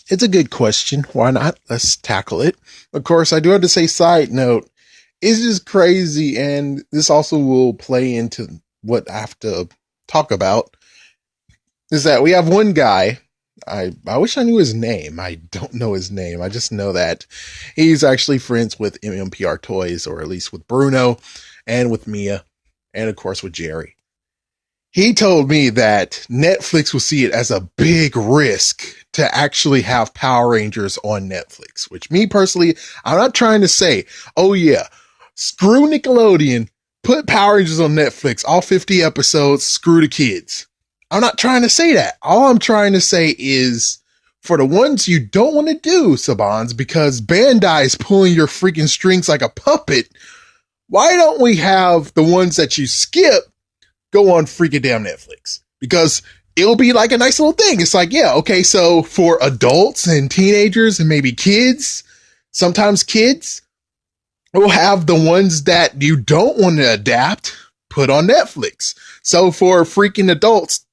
It's a good question. Why not? Let's tackle it. Of course, I do have to say, side note, it's just crazy, and this also will play into what I have to talk about. Is that we have one guy. I wish I knew his name. I don't know his name. I just know that he's actually friends with MMPR Toys, or at least with Bruno, and with Mia, and of course with Jerry. He told me that Netflix will see it as a big risk to actually have Power Rangers on Netflix, which me personally, I'm not trying to say, oh yeah, screw Nickelodeon, put Power Rangers on Netflix, all 50 episodes, screw the kids. I'm not trying to say that. All I'm trying to say is for the ones you don't want to do, Sabans, because Bandai is pulling your freaking strings like a puppet, why don't we have the ones that you skip go on freaking damn Netflix? Because it'll be like a nice little thing. It's like, yeah, okay, so for adults and teenagers and maybe kids, sometimes kids, we'll have the ones that you don't want to adapt put on Netflix. So for freaking adults,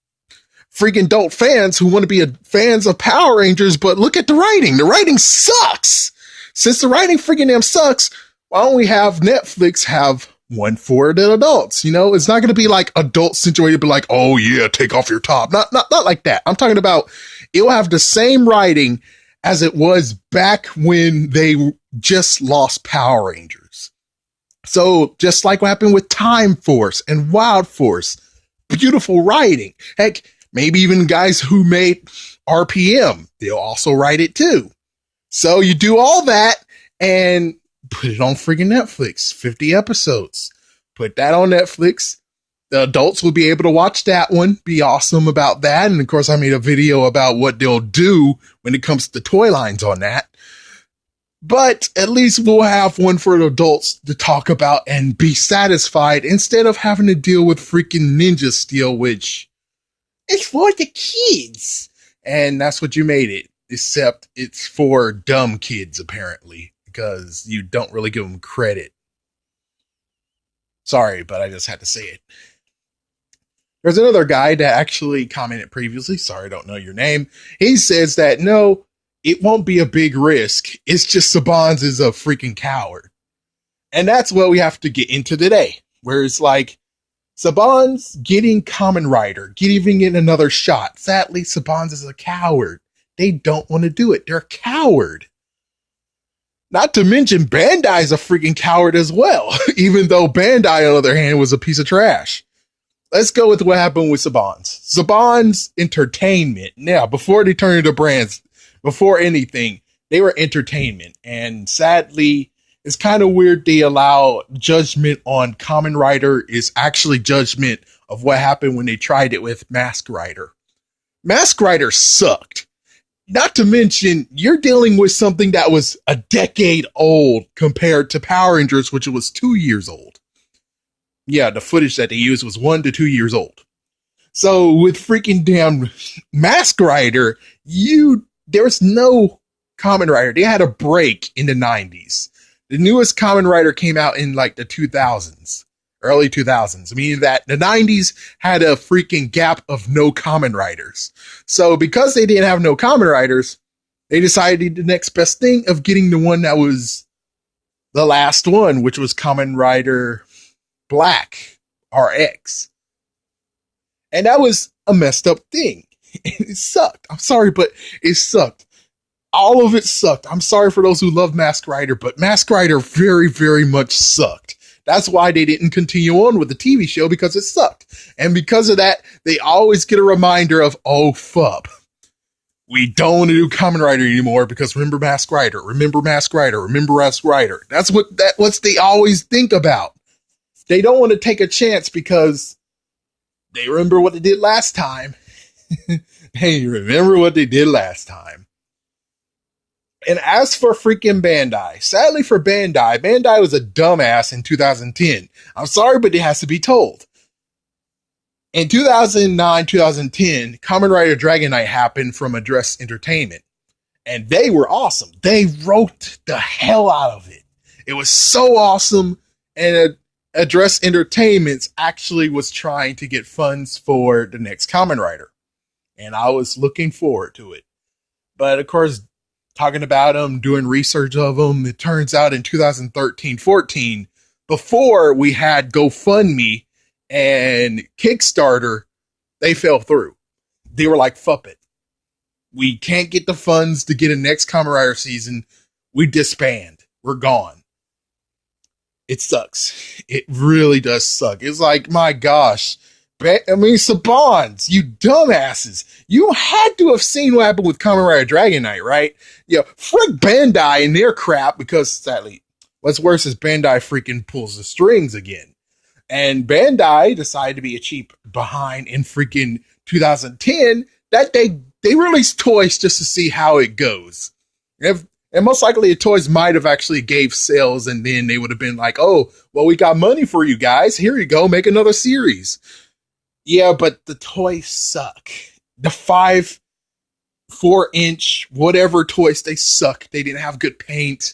freaking adult fans who want to be fans of Power Rangers, but look at the writing. The writing sucks. Since the writing freaking damn sucks, why don't we have Netflix have one for the adults? You know, it's not going to be like adult situated, but like, oh yeah, take off your top. Not like that. I'm talking about it'll have the same writing as it was back when they just lost Power Rangers. So just like what happened with Time Force and Wild Force, beautiful writing. Heck, maybe even guys who made RPM, they'll also write it too. So you do all that and put it on freaking Netflix, 50 episodes. Put that on Netflix. The adults will be able to watch that one, be awesome about that. And of course, I made a video about what they'll do when it comes to toy lines on that. But at least we'll have one for the adults to talk about and be satisfied instead of having to deal with freaking Ninja Steel, which is for the kids. And that's what you made it. Except it's for dumb kids, apparently, because you don't really give them credit. Sorry, but I just had to say it. There's another guy that actually commented previously. Sorry, I don't know your name. He says that no, it won't be a big risk. It's just Sabans is a freaking coward. And that's what we have to get into today. Where it's like, Sabans getting Kamen Rider, getting another shot. Sadly, Sabans is a coward. They don't want to do it. They're a coward. Not to mention Bandai's a freaking coward as well. Even though Bandai, on the other hand, was a piece of trash. Let's go with what happened with Sabans. Sabans Entertainment. Now, before they turned into brands, before anything, they were entertainment. And sadly, it's kind of weird they allow judgment on Kamen Rider is actually judgment of what happened when they tried it with Mask Rider. Mask Rider sucked. Not to mention, you're dealing with something that was a decade old compared to Power Rangers, which was 2 years old. Yeah, the footage that they used was 1 to 2 years old. So with freaking damn Mask Rider, there was no Kamen Rider. They had a break in the 90s. The newest Kamen Rider came out in like the 2000s, early 2000s, meaning that the 90s had a freaking gap of no Kamen Riders. So because they didn't have no Kamen Riders, they decided the next best thing of getting the one that was the last one, which was Kamen Rider Black RX. And that was a messed up thing. It sucked. I'm sorry, but it sucked. All of it sucked. I'm sorry for those who love Mask Rider, but Mask Rider very, very much sucked. That's why they didn't continue on with the TV show, because it sucked. And because of that, they always get a reminder of, oh, fub. We don't want to do Kamen Rider anymore because remember Mask Rider, remember Mask Rider, remember Mask Rider. That's what they always think about. They don't want to take a chance because they remember what they did last time. Hey, remember what they did last time. And as for freaking Bandai, sadly for Bandai was a dumbass in 2010. I'm sorry, but it has to be told. In 2009, 2010, Kamen Rider Dragon Knight happened from Address Entertainment. And they were awesome. They wrote the hell out of it. It was so awesome. And Address Entertainment actually was trying to get funds for the next Kamen Rider. And I was looking forward to it. But of course, talking about them, doing research of them, it turns out in 2013-14, before we had GoFundMe and Kickstarter, they fell through. They were like, fuck it. We can't get the funds to get a next Kamen Rider season. We disband. We're gone. It sucks. It really does suck. It's like, my gosh. I mean, Sabans, you dumbasses. You had to have seen what happened with Kamen Rider Dragon Knight, right? Yeah, frick Bandai and their crap, because sadly, what's worse is Bandai freaking pulls the strings again. And Bandai decided to be a cheap behind in freaking 2010 that they released toys just to see how it goes. And most likely the toys might have actually gave sales, and then they would have been like, oh, well, we got money for you guys. Here you go. Make another series. Yeah, but the toys suck. The 4-inch, whatever toys, they suck. They didn't have good paint,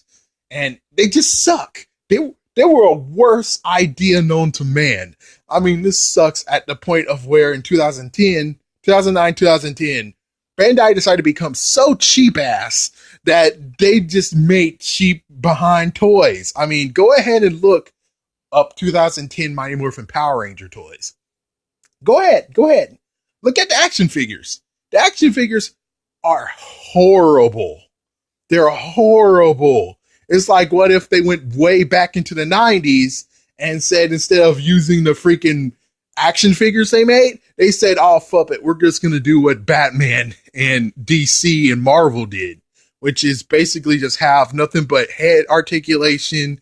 and they just suck. They were a worse idea known to man. I mean, this sucks at the point of where in 2009, 2010, Bandai decided to become so cheap ass that they just made cheap behind toys. I mean, go ahead and look up 2010 Mighty Morphin Power Ranger toys. Go ahead. Look at the action figures. The action figures are horrible. They're horrible. It's like, what if they went way back into the 90s and said, instead of using the freaking action figures they made, they said, oh, fuck it, we're just going to do what Batman and DC and Marvel did, which is basically just have nothing but head articulation,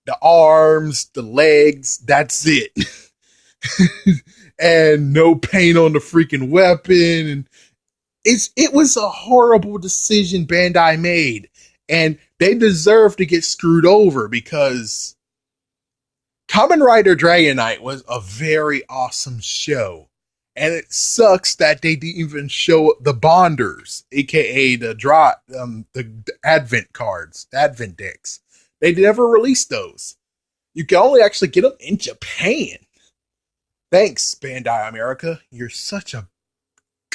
the arms, the legs, that's it. And no paint on the freaking weapon. And it was a horrible decision Bandai made. And they deserve to get screwed over, because Kamen Rider Dragon Knight was a very awesome show. And it sucks that they didn't even show the bonders, aka the advent cards, the advent decks. They never released those. You can only actually get them in Japan. Thanks, Bandai America. You're such a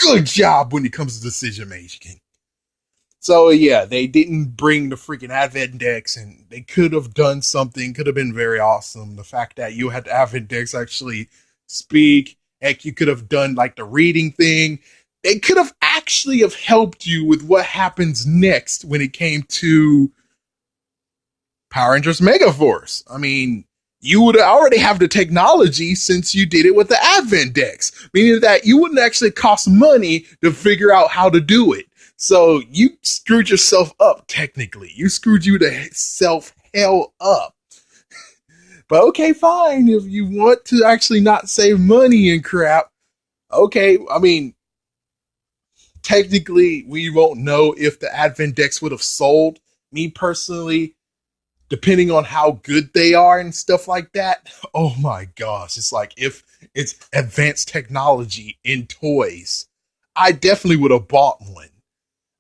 good job when it comes to decision making. So yeah, they didn't bring the freaking Advent decks, and they could have done something, could have been very awesome. The fact that you had the Advent decks actually speak, heck, you could have done like the reading thing. They could have actually have helped you with what happens next when it came to Power Rangers Mega Force. I mean, you would already have the technology since you did it with the Advent decks, meaning that you wouldn't actually cost money to figure out how to do it. So you screwed yourself up, technically. You screwed yourself hell up. But okay, fine. If you want to actually not save money and crap, okay, I mean, technically, we won't know if the Advent decks would have sold. Me personally, depending on how good they are and stuff like that, oh my gosh, it's like if it's advanced technology in toys, I definitely would have bought one.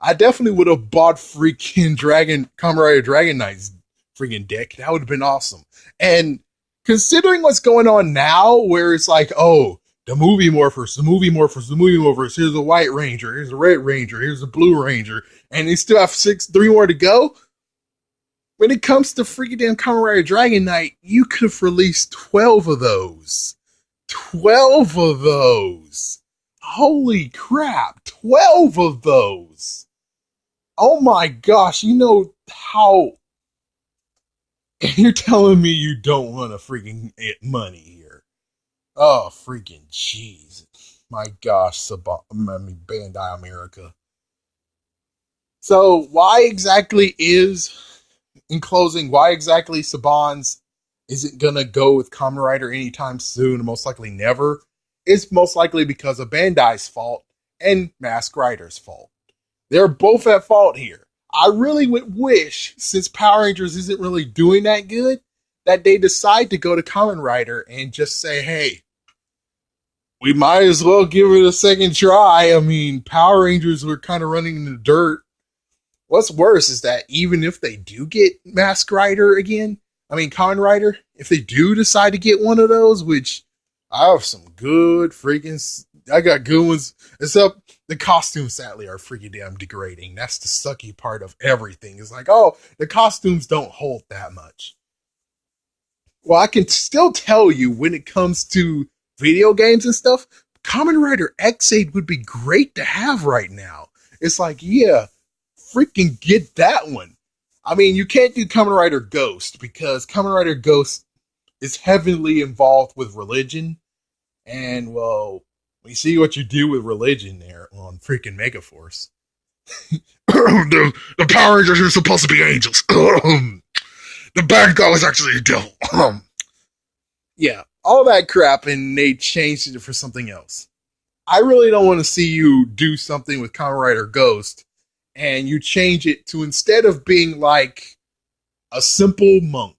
I definitely would have bought freaking Kamen Rider Dragon Knight's freaking deck. That would have been awesome. And considering what's going on now, where it's like, oh, the movie morphers, here's a white ranger, here's a red ranger, here's a blue ranger, and they still have 3 more to go. When it comes to freaking damn Kamen Rider Dragon Knight, you could have released 12 of those. 12 of those. Holy crap, 12 of those. Oh my gosh, you know how... And you're telling me you don't want to freaking get money here. Oh, freaking jeez. My gosh, Bandai America. So, why exactly in closing, why exactly Saban's isn't going to go with Kamen Rider anytime soon, most likely never, is most likely because of Bandai's fault and Mask Rider's fault. They're both at fault here. I really would wish, since Power Rangers isn't really doing that good, that they decide to go to Kamen Rider and just say, hey, we might as well give it a second try. I mean, Power Rangers were kind of running in the dirt. What's worse is that even if they do get Kamen Rider, if they do decide to get one of those, which I have some good freaking I got good ones. Except the costumes, sadly, are freaking damn degrading. That's the sucky part of everything. It's like, oh, the costumes don't hold that much. Well, I can still tell you when it comes to video games and stuff, Kamen Rider X8 would be great to have right now. It's like, yeah, freaking get that one. I mean, you can't do Kamen Rider Ghost because Kamen Rider Ghost is heavily involved with religion. And, well, we see what you do with religion there on freaking Megaforce. The Power Rangers are supposed to be angels. The bad guy was actually a devil. Yeah, all that crap, and they changed it for something else. I really don't want to see you do something with Kamen Rider Ghost, and you change it to, instead of being like a simple monk,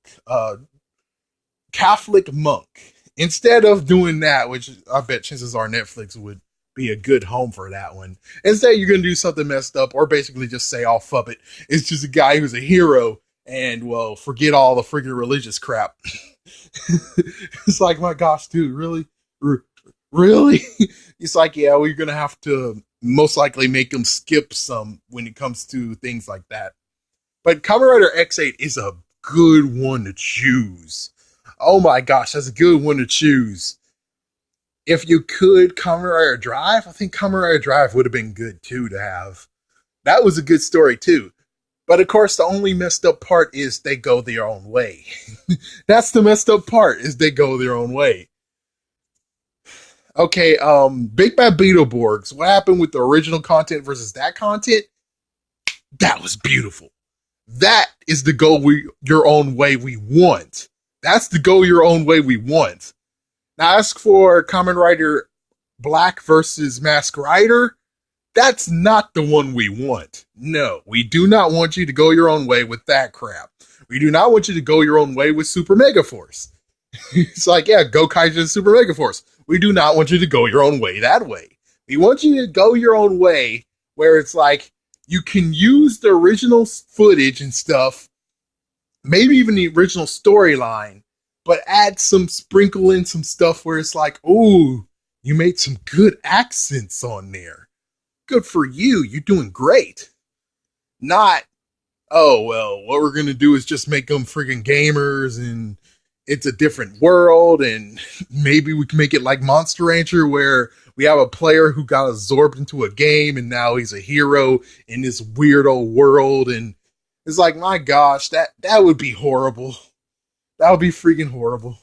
Catholic monk, instead of doing that, which I bet chances are Netflix would be a good home for that one. Instead, you're going to do something messed up, or basically just say, "I'll fuck it." It's just a guy who's a hero, and, well, forget all the freaking religious crap. It's like, my gosh, dude, really? Really? It's like, yeah, we're going to have to most likely make them skip some when it comes to things like that. But Kamen Rider X8 is a good one to choose. Oh my gosh, that's a good one to choose. If you could, Kamen Rider Drive, I think Kamen Rider Drive would have been good too to have. That was a good story too. But of course, the only messed up part is they go their own way. That's the messed up part, is they go their own way. Okay, Big Bad Beetleborgs. What happened with the original content versus that content? That was beautiful. That is the go your own way we want. That's the go your own way we want. Now, as for Kamen Rider Black versus Mask Rider, that's not the one we want. No, we do not want you to go your own way with that crap. We do not want you to go your own way with Super Mega Force. It's like, yeah, go Kaiju Super Mega Force. We do not want you to go your own way that way. We want you to go your own way where it's like, you can use the original footage and stuff, maybe even the original storyline, but sprinkle in some stuff where it's like, ooh, you made some good accents on there. Good for you. You're doing great. Not, oh, well, what we're going to do is just make them friggin' gamers and it's a different world, and maybe we can make it like Monster Rancher where we have a player who got absorbed into a game and now he's a hero in this weird old world. And it's like, my gosh, that would be horrible. That would be freaking horrible.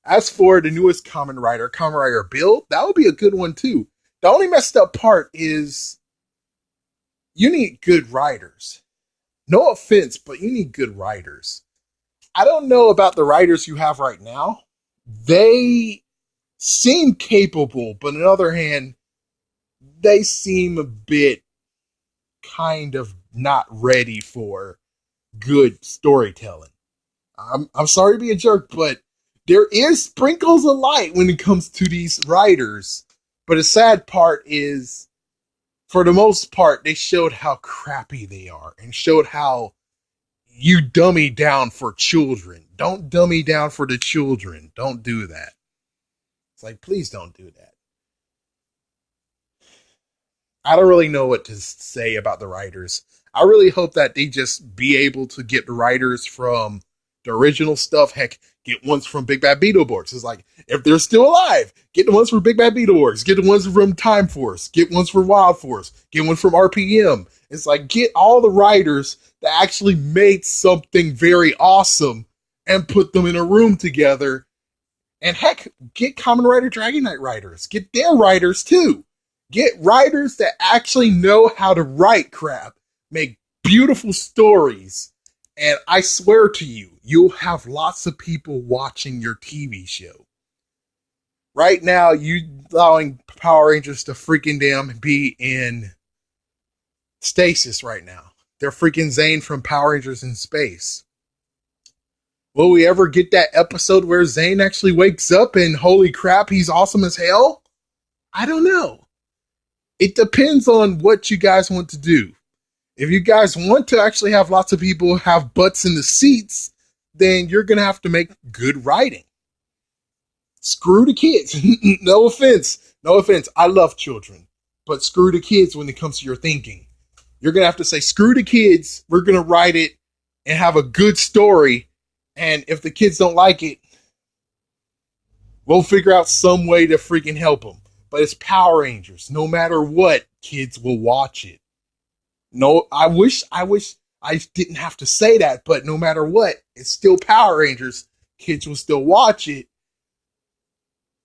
As for the newest Kamen Rider Build, that would be a good one too. The only messed up part is you need good writers. No offense, but you need good writers. I don't know about the writers you have right now. They seem capable, but on the other hand, they seem a bit kind of not ready for good storytelling. I'm sorry to be a jerk, but there is sprinkles of light when it comes to these writers. But the sad part is, for the most part, they showed how crappy they are and showed how you dummy down for children. Don't dummy down for the children. Don't do that. It's like, please don't do that. I don't really know what to say about the writers. I really hope that they just be able to get the writers from the original stuff. Heck, get ones from Big Bad Beetleborgs. It's like, if they're still alive, get the ones from Big Bad Beetleborgs. Get the ones from Time Force. Get ones from Wild Force. Get one from RPM. It's like, get all the writers that actually made something very awesome and put them in a room together. And heck, get Kamen Rider Dragon Knight writers. Get their writers too. Get writers that actually know how to write crap. Make beautiful stories. And I swear to you, you'll have lots of people watching your TV show. Right now, you allowing Power Rangers to freaking damn be in stasis right now. They're freaking Zane from Power Rangers in space. Will we ever get that episode where Zane actually wakes up and holy crap, he's awesome as hell? I don't know. It depends on what you guys want to do. If you guys want to actually have lots of people have butts in the seats, then you're going to have to make good writing. Screw the kids. No offense. No offense, I love children, but screw the kids when it comes to your thinking. You're gonna have to say, screw the kids. We're gonna write it and have a good story. And if the kids don't like it, we'll figure out some way to freaking help them. But it's Power Rangers. No matter what, kids will watch it. No, I wish I didn't have to say that, but no matter what, it's still Power Rangers. Kids will still watch it.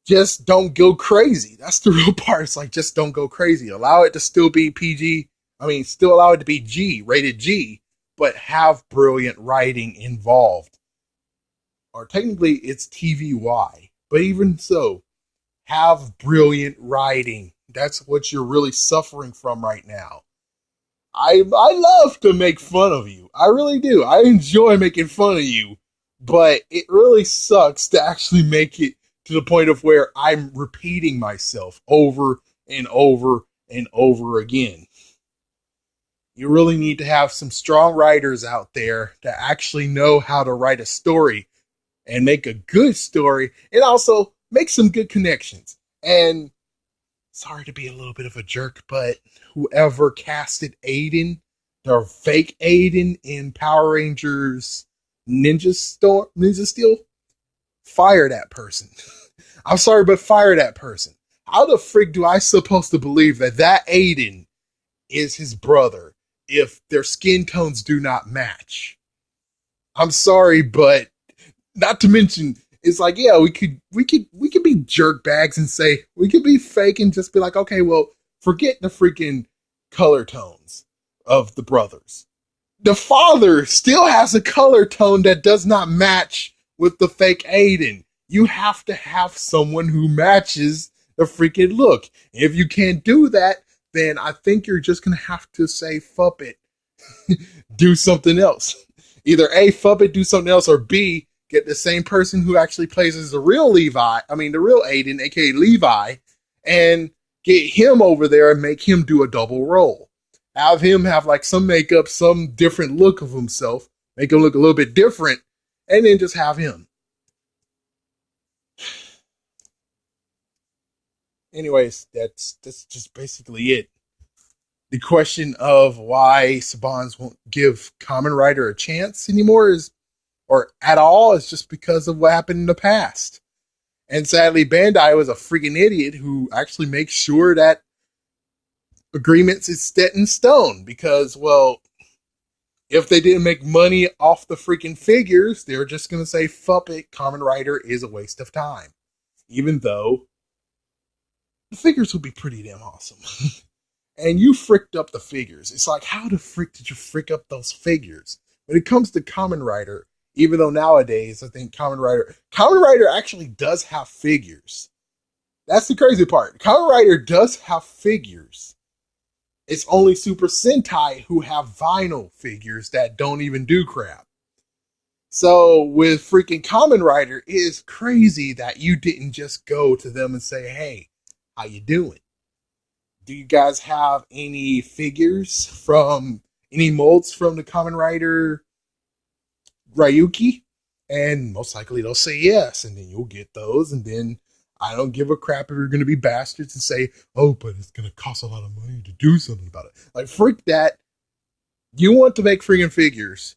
Just don't go crazy. That's the real part. It's like, just don't go crazy. Allow it to still be PG. I mean, still allow it to be G, rated G, but have brilliant writing involved. Or technically, it's TVY. But even so, have brilliant writing. That's what you're really suffering from right now. I love to make fun of you. I really do. I enjoy making fun of you. But it really sucks to actually make it to the point of where I'm repeating myself over and over and over again. You really need to have some strong writers out there that actually know how to write a story and make a good story and also make some good connections. And sorry to be a little bit of a jerk, but whoever casted Aiden, the fake Aiden in Power Rangers Ninja Steel, fire that person. I'm sorry, but fire that person. How the frick do I supposed to believe that that Aiden is his brother if their skin tones do not match? I'm sorry, but not to mention, it's like, yeah, we could be jerk bags and say we could be fake and just be like, okay, well, forget the freaking color tones of the brothers. The father still has a color tone that does not match with the fake Aiden. You have to have someone who matches the freaking look. If you can't do that, then I think you're just gonna have to say fuck it, do something else. Either A, fuck it, do something else, or B, get the same person who actually plays as the real Levi, I mean the real Aiden, aka Levi, and get him over there and make him do a double role. Have him have like some makeup, some different look of himself, make him look a little bit different, and then just have him. Anyways, that's just basically it. The question of why Sabans won't give Kamen Rider a chance anymore is, or at all, is just because of what happened in the past. And sadly, Bandai was a freaking idiot who actually makes sure that agreements is set in stone because, well, if they didn't make money off the freaking figures, they were just going to say, fuck it, Kamen Rider is a waste of time. Even though the figures would be pretty damn awesome. And you fricked up the figures. It's like, how the frick did you frick up those figures? When it comes to Kamen Rider, even though nowadays I think Kamen Rider actually does have figures. That's the crazy part. Kamen Rider does have figures. It's only Super Sentai who have vinyl figures that don't even do crap. So with freaking Kamen Rider, it is crazy that you didn't just go to them and say, hey, how you doing? Do you guys have any figures from, any molds from the Kamen Rider Ryuki? And most likely they'll say yes, and then you'll get those, and then I don't give a crap if you're going to be bastards and say, oh, but it's going to cost a lot of money to do something about it. Like, freak that. You want to make freaking figures,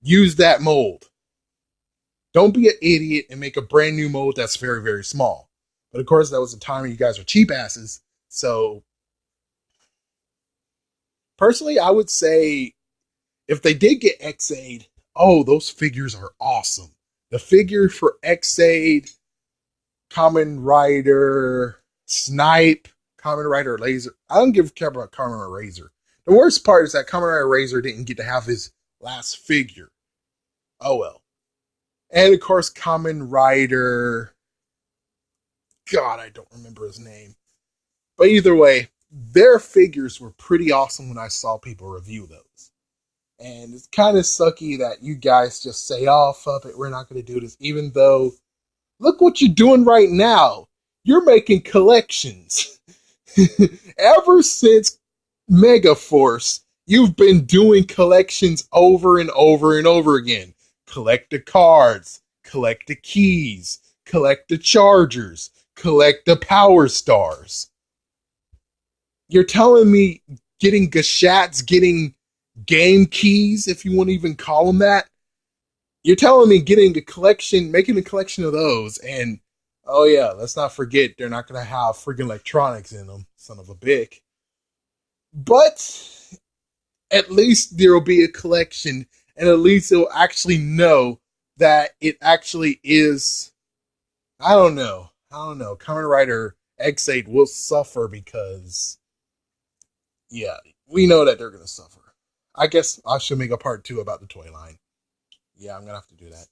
use that mold. Don't be an idiot and make a brand new mold that's very, very small. But of course, that was the time when you guys were cheap asses. So, personally, I would say if they did get X-Aid, oh, those figures are awesome. The figure for X-Aid, Kamen Rider, Snipe, Kamen Rider Laser. I don't give a care about Kamen Rider Razor. The worst part is that Kamen Rider Razor didn't get to have his last figure. Oh well. And of course, Kamen Rider. God, I don't remember his name. But either way, their figures were pretty awesome when I saw people review those. And it's kind of sucky that you guys just say, oh, fuck it, we're not going to do this. Even though, look what you're doing right now. You're making collections. Ever since Megaforce, you've been doing collections over and over and over again. Collect the cards, collect the keys, collect the chargers, collect the power stars. You're telling me getting gashats, getting game keys, if you want to even call them that. You're telling me getting a collection, making a collection of those, and oh yeah, let's not forget they're not gonna have freaking electronics in them, son of a bitch. But at least there will be a collection, and at least they'll actually know that it actually is. I don't know. I don't know. Kamen Rider X8 will suffer because, yeah, we know that they're going to suffer. I guess I should make a part 2 about the toy line. Yeah, I'm going to have to do that.